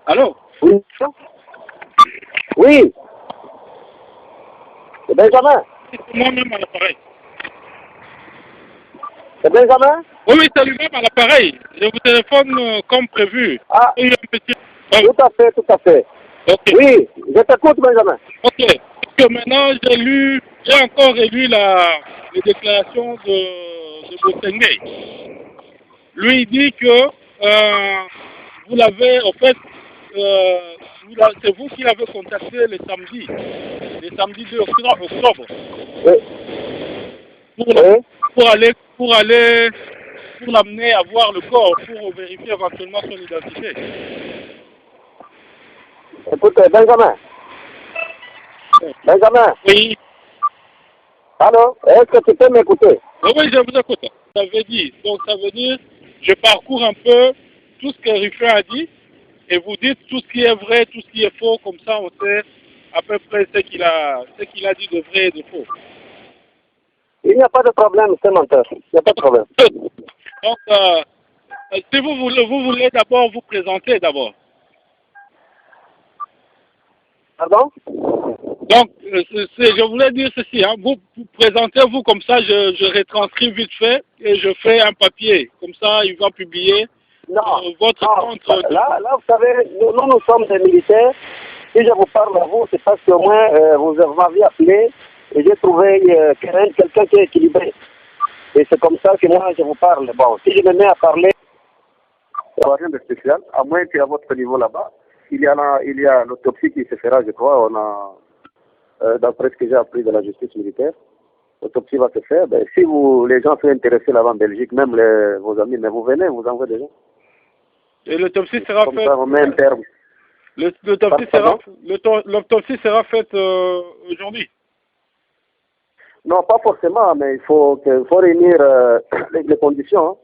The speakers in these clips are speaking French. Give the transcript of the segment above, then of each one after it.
Allô? Oui. Oui. C'est Benjamin. C'est moi-même à l'appareil. C'est Benjamin? Oui, oui, c'est lui-même à l'appareil. Je vous téléphone comme prévu. Ah, Il y a un petit... tout à fait, tout à fait. Ok. Oui, je t'écoute, Benjamin. Ok. Parce que maintenant, j'ai encore relu les déclarations de Bosengue. Lui, il dit que vous l'avez, en fait, c'est vous qui l'avez contacté le samedi 2 octobre, Oui. Oui. pour l'amener à voir le corps, pour vérifier éventuellement son identité. Écoute, Benjamin. Benjamin. Oui, Allô? Est-ce que tu peux m'écouter? oui, oui, je vous écoute. Ça veut dire, donc ça veut dire, je parcours un peu tout ce que Ruffin a dit, et vous dites tout ce qui est vrai, tout ce qui est faux, comme ça on sait à peu près ce qu'il a dit de vrai et de faux. Il n'y a pas de problème, c'est menteur. Il n'y a pas de problème. Donc, si vous voulez d'abord vous présenter d'abord. Pardon? Donc, je voulais dire ceci, hein, vous présentez-vous comme ça, je retranscris vite fait et je fais un papier. Comme ça, il va publier Non. votre Non. compte. Là, vous savez, nous sommes des militaires. Si je vous parle à vous, c'est parce que moi, vous m'aviez appelé et j'ai trouvé quelqu'un qui est équilibré. Et c'est comme ça que moi, je vous parle. Bon, si je me mets à parler, il n'y a rien de spécial, à moins qu'à votre niveau là-bas, il y a l'autopsie qui se fera, je crois, d'après ce que j'ai appris de la justice militaire, l'autopsie va se faire. Ben, si les gens sont intéressés là-bas en Belgique, même vos amis, mais vous venez, vous envoyez des gens. Et l'autopsie sera Comme faite. ça, on met un terme. L'autopsie sera faite aujourd'hui. Non, pas forcément, mais il faut réunir les conditions. Hein.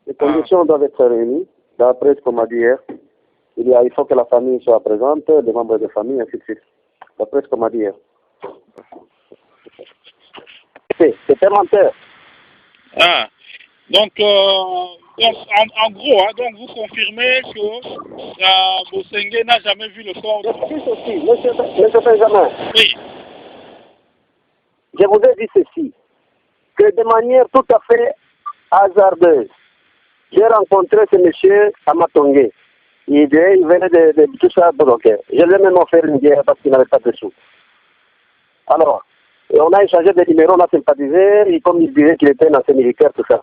Les conditions doivent être réunies, d'après ce qu'on m'a dit hier. Il faut que la famille soit présente, les membres de famille, ainsi de suite. D'après ce qu'on m'a dit hier. C'est un menteur. Ah. Donc, en gros, hein, donc vous confirmez que Bosengue n'a jamais vu le corps. Je suis ceci, monsieur Benjamin. Oui. Je vous ai dit ceci, que de manière tout à fait hasardeuse, j'ai rencontré ce monsieur à Matongé. Il venait de tout ça bloquer. Je lui ai même offert une bière parce qu'il n'avait pas de sous. Alors, on a échangé des numéros, on a sympathisé, et comme il disait qu'il était un ancien militaire, tout ça.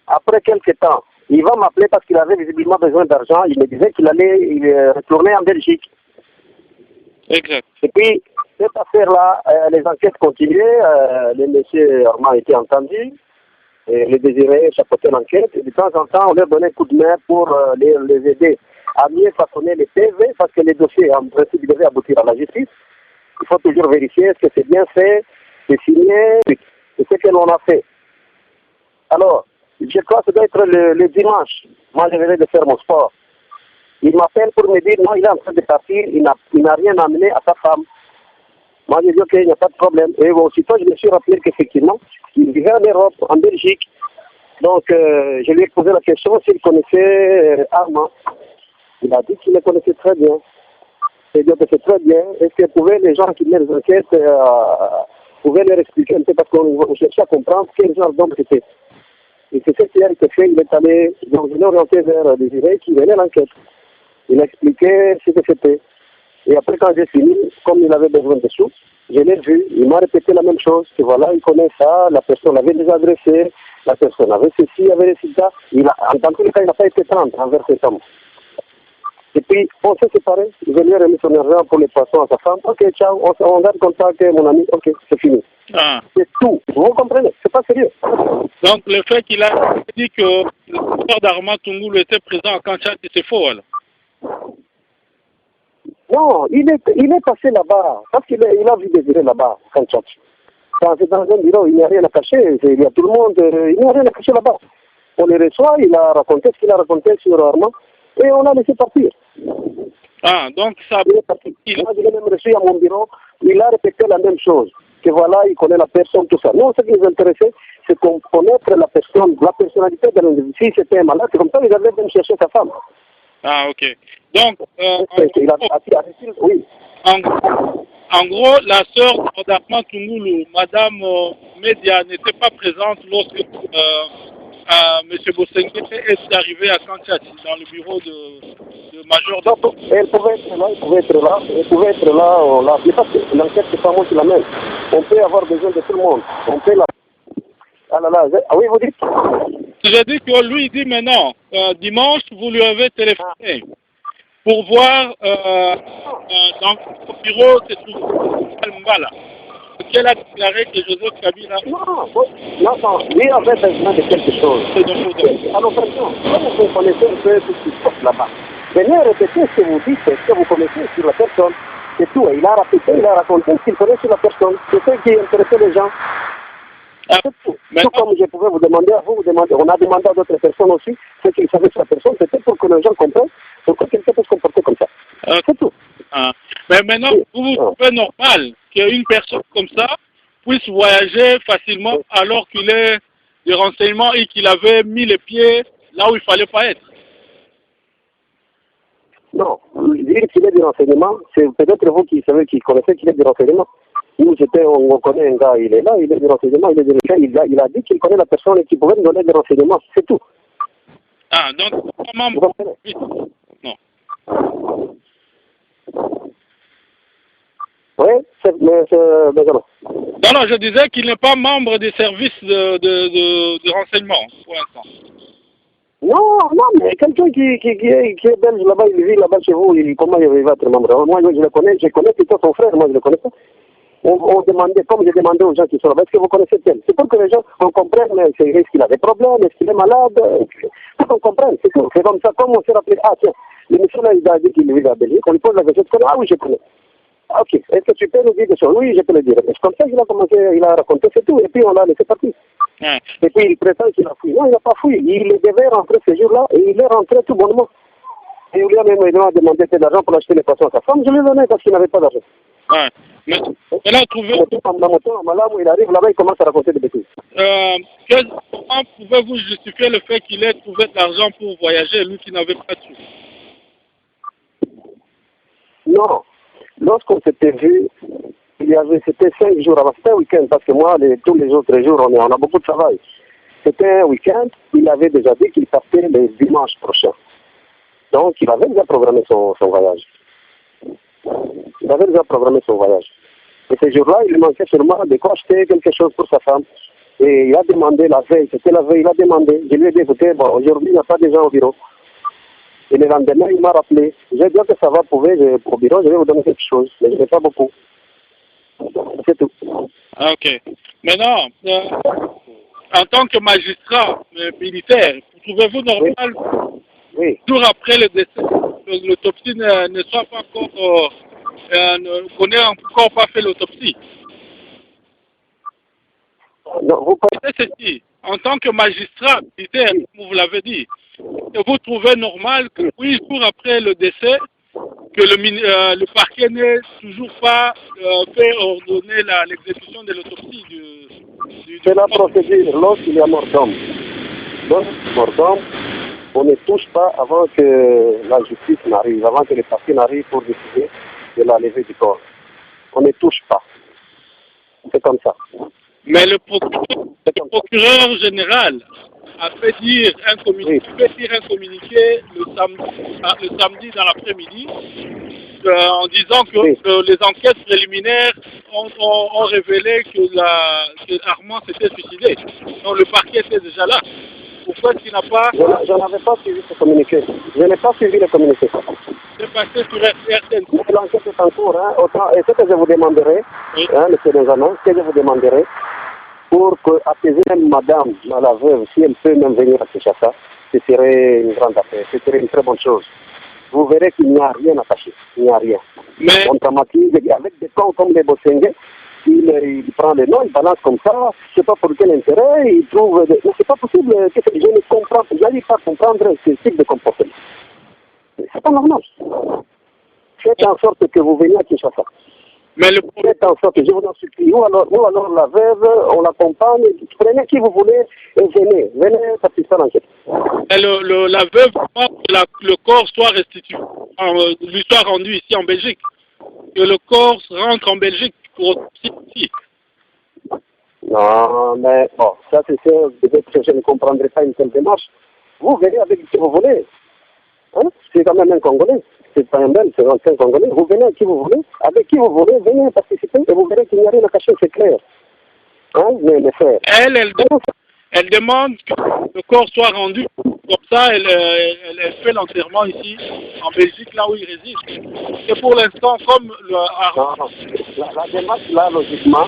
Après quelques temps, il va m'appeler parce qu'il avait visiblement besoin d'argent. Il me disait qu'il allait retourner en Belgique. Exact. Et puis, cette affaire-là, les enquêtes continuaient, le monsieur Armand a été entendu, et les désirés chapeautaient l'enquête, et de temps en temps, on leur donnait un coup de main pour les aider à mieux façonner les PV, parce que les dossiers, en principe, devaient aboutir à la justice. Il faut toujours vérifier est-ce que c'est bien fait, c'est signé, c'est ce que l'on a fait. Alors, je crois que ça doit être le dimanche. Moi, je venais de faire mon sport. Il m'appelle pour me dire, non, il est en train de partir, il n'a rien amené à sa femme. Moi, je dis, ok, il n'y a pas de problème. Et aussitôt, je me suis rappelé qu'effectivement, il vivait en Europe, en Belgique. Donc, je lui ai posé la question s'il connaissait Armand. Il a dit qu'il le connaissait très bien. C'est dire que c'est très bien. Est-ce que les gens qui mènent les enquêtes pouvaient leur expliquer un peu, parce qu'on cherchait à comprendre quel genre d'homme c'était. Et c'est ce qui a été fait. Il est allé, donc je l'ai orienté vers Désiré qui venait à l'enquête. Il a expliqué ce que c'était. Et après, quand j'ai fini, comme il avait besoin de sous, je l'ai vu, il m'a répété la même chose, que voilà, il connaît ça, la personne avait déjà adressé, la personne avait ceci, avait résultat. En tous les cas, il n'a pas été tendre envers cet homme. Et puis, on s'est séparés, je lui ai remis son argent pour les poissons à sa femme. Ok, ciao, on garde contact, mon ami, ok, c'est fini. Ah. C'est tout, vous comprenez, c'est pas sérieux. Donc, le fait qu'il a dit que le corps d'Armand Tungulu était présent à Kanchat, c'est faux, alors? Non, il est passé là-bas, parce qu'il a vu Désiré là-bas, Kanchat. Quand c'est dans un bureau, il n'y a rien à cacher, il y a tout le monde, il n'y a rien à cacher là-bas. On les reçoit, il a raconté ce qu'il a raconté sur Armand, et on l'a laissé partir. Ah, donc ça... Il est parti. Moi, je l'ai même reçu à mon bureau, il a répété la même chose, que voilà, il connaît la personne, tout ça. Nous, ce qui nous intéressait, c'est qu'on connaisse la personne, la personnalité de l'individu. Si c'était un malade, c'est comme ça qu'il avait même cherché sa femme. Ah, ok. Donc, oui. En gros, la sœur d'Armand Tungoulou, Madame Média, n'était pas présente lorsque M. Bosengue est arrivé à Kanchati, dans le bureau de Major. Donc, elle pouvait être là, elle pouvait être là, elle pouvait être là, on l'a appelé parce que l'enquête, c'est pas moi qui la mène. On peut avoir besoin de tout le monde. On peut la... Ah là là, ah oui, vous dites? J'ai dit que lui, il dit maintenant, dimanche, vous lui avez téléphoné pour voir dans le bureau, c'est tout Mbala. Qu'elle a déclaré que Joseph Kabila... Non, lui avait besoin de quelque chose. À l'occasion, comme vous connaissez un peu tout ce qui se passe là-bas, venez répéter ce que vous dites, ce que vous connaissez sur la personne. C'est tout. Il a répété, il a raconté ce qu'il connaît sur la personne. C'est ce qui intéressait les gens. Ah, c'est tout. Tout comme je pouvais vous demander à vous, on a demandé à d'autres personnes aussi ce qu'ils savaient sur la personne. C'était pour que les gens comprennent pourquoi quelqu'un peut se comporter comme ça. C'est tout. Ah. Mais maintenant, vous trouvez normal qu'une personne comme ça puisse voyager facilement alors qu'il est des renseignements et qu'il avait mis les pieds là où il ne fallait pas être? Non, dire qu'il est du renseignement, c'est peut-être vous qui savez, qui connaissez qu'il est du renseignement. Nous, on connaît un gars, il est là, il est du renseignement, il est du renseignement, il a dit qu'il connaît la personne et qu'il pouvait nous donner des renseignements, c'est tout. Ah, donc, comment... Vous comprenez? Non. Oui, mais c'est... Non, je disais qu'il n'est pas membre des services de renseignement, pour l'instant. Non, mais quelqu'un qui est belge là-bas, il vit là-bas chez vous, comment il va être membre? Moi, je le connais, plutôt son frère, moi je le connais pas. On demandait, comme j'ai demandé aux gens qui sont là-bas, est-ce que vous connaissez tel? C'est pour que les gens comprennent, est-ce qu'il a des problèmes, est-ce qu'il est malade, pour qu'on comprenne, c'est tout. C'est comme ça, comme on s'est rappelé, ah tiens, le monsieur là, il a dit qu'il vit à Belgique, on lui pose la question, tu connais? Ah oui, je connais. Ah, ok, est-ce que tu peux nous dire des choses? Oui, je peux le dire. C'est comme ça qu'il a commencé, il a raconté, c'est tout, et puis on l'a laissé partir. Ouais. Et puis il prétend qu'il a fui. Non, il n'a pas fui. Il devait rentrer ce jour-là et il est rentré tout bonnement. Et il lui a même demandé de l'argent pour acheter les poissons à sa femme. Je lui ai donné parce qu'il n'avait pas d'argent. Ouais. Mais là, trouvez... La moto, il arrive là-bas, il commence à raconter des bêtises. Comment pouvez-vous justifier le fait qu'il ait trouvé de l'argent pour voyager, lui qui n'avait pas de sous? Non. Lorsqu'on s'était vu, c'était 5 jours avant, c'était un week-end, parce que moi, tous les autres jours, on a beaucoup de travail. C'était un week-end, il avait déjà dit qu'il partait le dimanche prochain. Donc, il avait déjà programmé son voyage. Il avait déjà programmé son voyage. Et ce jour-là, il lui manquait sûrement de quoi acheter quelque chose pour sa femme. Et il a demandé la veille, c'était la veille, il a demandé. Je lui ai dit, écoutez, bon, aujourd'hui, il n'y a pas de gens au bureau. Et le lendemain, il m'a rappelé. J'ai dit que ça va, au bureau, je vais vous donner quelque chose. Mais je n'ai pas beaucoup. C'est tout. Ah, ok. Maintenant, en tant que magistrat militaire, trouvez-vous normal, oui. Jour après le décès, que l'autopsie ne soit pas encore, qu'on n'ait encore pas fait l'autopsie? Non, vous C'est ceci. En tant que magistrat militaire, comme vous l'avez dit, vous trouvez normal que 8 jours après le décès, que le parquet n'ait toujours pas fait ordonner l'exécution de l'autopsie du c'est la procédure lorsqu'il y a mort d'homme. Lorsqu'il y a mort d'homme, on ne touche pas avant que la justice n'arrive, avant que le parquet n'arrive pour décider de la levée du corps. On ne touche pas. C'est comme ça. Mais le procureur général a fait dire un communiqué le samedi dans l'après-midi en disant que les enquêtes préliminaires ont révélé que Armand s'était suicidé. Donc le parquet était déjà là. Pourquoi est-ce qu'il n'a pas... Je n'avais pas suivi ce communiqué. Je n'ai pas suivi le communiqué. C'est passé sur RTN. L'enquête est en cours. Et ce que je vous demanderai, monsieur Benjamin, ce que je vous demanderai, pour apaiser madame, la veuve, si elle peut même venir à Kinshasa, ce serait une grande affaire, ce serait une très bonne chose. Vous verrez qu'il n'y a rien à cacher, il n'y a rien. Mais... On traumatise avec des cons comme les Bosengue, il prend les noms, il balance comme ça, je ne sais pas pour quel intérêt, il trouve... Mais c'est pas possible, je ne comprends pas, j'arrive pas à comprendre ce type de comportement. C'est pas normal. Faites en sorte que vous veniez à Kinshasa. Mais le Faites en sorte, je vous en supplie, ou alors la veuve, on l'accompagne, prenez qui vous voulez et venez participer à l'enquête. la veuve demande que le corps soit restitué, lui soit rendu ici en Belgique. Que le corps rentre en Belgique pour autopsie ici. Non, mais bon, ça c'est sûr, peut-être que je ne comprendrai pas une telle démarche. Vous venez avec qui vous voulez. Hein? C'est quand même un Congolais. C'est pas un Belge, c'est un Congolais. Vous venez avec qui vous voulez. Avec qui vous voulez, venez participer et vous verrez qu'il n'y a rien à cacher, c'est clair. Hein, mes frères. Elle demande que le corps soit rendu. Comme ça, elle fait l'enterrement ici, en Belgique, là où il réside. Et pour l'instant, comme la démarche, là, logiquement,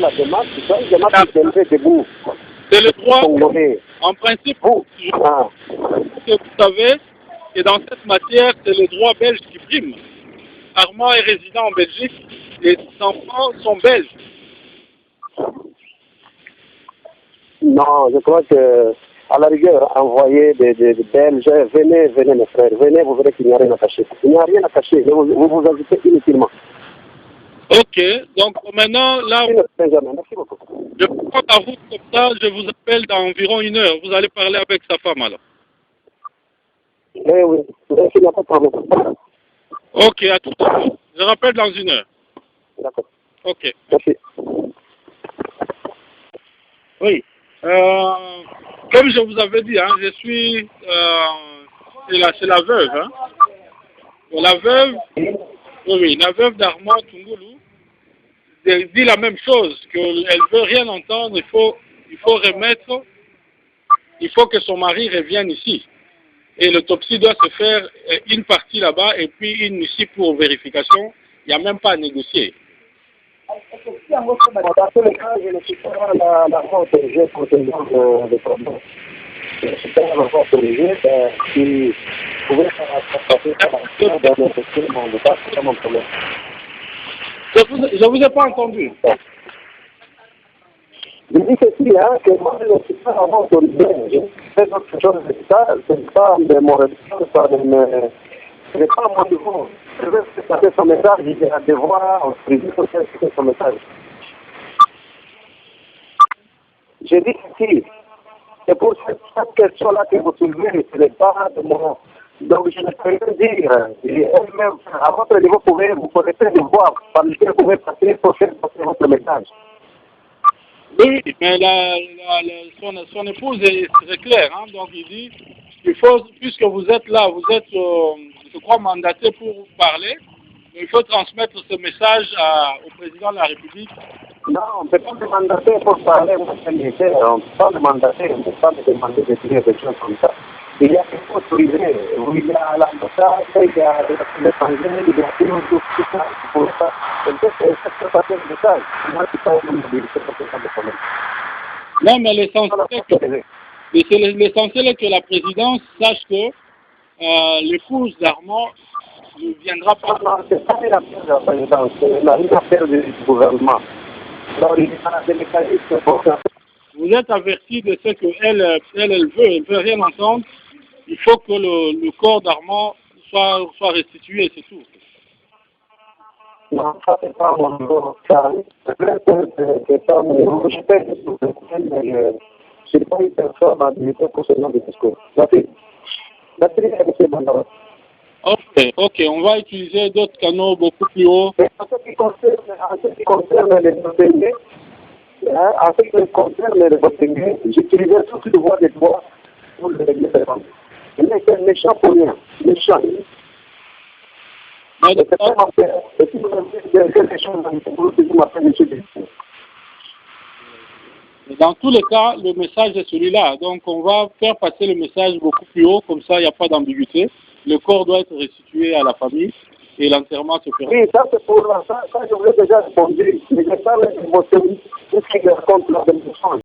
la démarche, c'est une démarche qui s'élevait debout. C'est le droit, en principe, que vous savez, que dans cette matière, c'est le droit belge qui prime. Armand est résident en Belgique, les enfants sont belges. Non, je crois que, à la rigueur, envoyer des Belges, venez mes frères, venez, vous verrez qu'il n'y a rien à cacher. Il n'y a rien à cacher, vous vous ajoutez inutilement. Ok, donc maintenant, là, merci beaucoup. Je prends la route comme ça, je vous appelle dans environ 1 heure. Vous allez parler avec sa femme alors. Oui, il n'y a pas de problème. Ok, à tout à l'heure. Je rappelle dans 1 heure. D'accord. Ok. Merci. Oui. Comme je vous avais dit, hein, je suis c'est la veuve. Hein. La veuve, oui, la veuve d'Armand Tungoulou dit la même chose, qu'elle ne veut rien entendre, il faut que son mari revienne ici. Et l'autopsie doit se faire une partie là-bas et puis une ici pour vérification. Il n'y a même pas à négocier. Dans tous les cas, je ne suis pas la voie autorisée pour ce genre de problème. Je ne suis pas la voie autorisée, si vous pouvez passer par la dans le dossier, c'est pas mon problème. Je ne vous ai pas entendu. Je dis ceci, hein, que moi, je ne suis pas la voie autorisée. Je fais autre chose de ça, ce n'est pas de mon respect, ce n'est pas mon niveau. Je veux passer son message, j'ai un devoir autorisé pour faire son message. J'ai dit ceci, c'est pour cette question-là que vous soulevez, ce n'est pas de mon... Donc je ne peux rien dire. À votre niveau, vous pouvez faire des voix par lesquelles vous pouvez passer pour faire passer votre message. Oui, mais son épouse est très claire, hein, donc il dit, il faut, puisque vous êtes là, vous êtes, je crois, mandaté pour parler, il faut transmettre ce message au président de la République. Non, on ne peut pas me mandater pour parler, moi je suis militaire, on ne peut pas me mandater, on ne peut pas me demander de dire des choses comme ça. Il y a quelque chose autorisé, il y a l'ambassade, il y a l'étranger, il y a tout ça, pour ça. Peut-être que ça peut passer le message. Moi, je ne suis pas une mobilité pour ça de problème. Non, mais l'essentiel est que la présidence sache que l'épouse d'Armand ne viendra pas. Non, c'est pas l'affaire de la présidence, c'est l'affaire du gouvernement. Alors, il y a des mécanismes pour ça. Vous êtes averti de ce qu'elle veut rien entendre. Il faut que le corps d'Armand soit restitué, c'est tout. Non, ça c'est pas mon niveau. C'est pas mon niveau. Je fais des choses, mais je ne suis pas une personne habilitée pour ce genre de discours. Merci. Merci, M. Bandara. Ok, on va utiliser d'autres canaux beaucoup plus hauts. En ce qui concerne les Botengais, j'utilisais toutes les voies des droits pour le régler ces problèmes. Il était méchant pour rien. Méchant. Dans tous les cas, le message est celui-là. Donc, on va faire passer le message beaucoup plus haut, comme ça, il n'y a pas d'ambiguïté. Le corps doit être restitué à la famille et l'enterrement se fera. Oui, ça c'est pour ça je vous ai déjà répondu. Mais je parle de votre ce qui raconte la démonstration.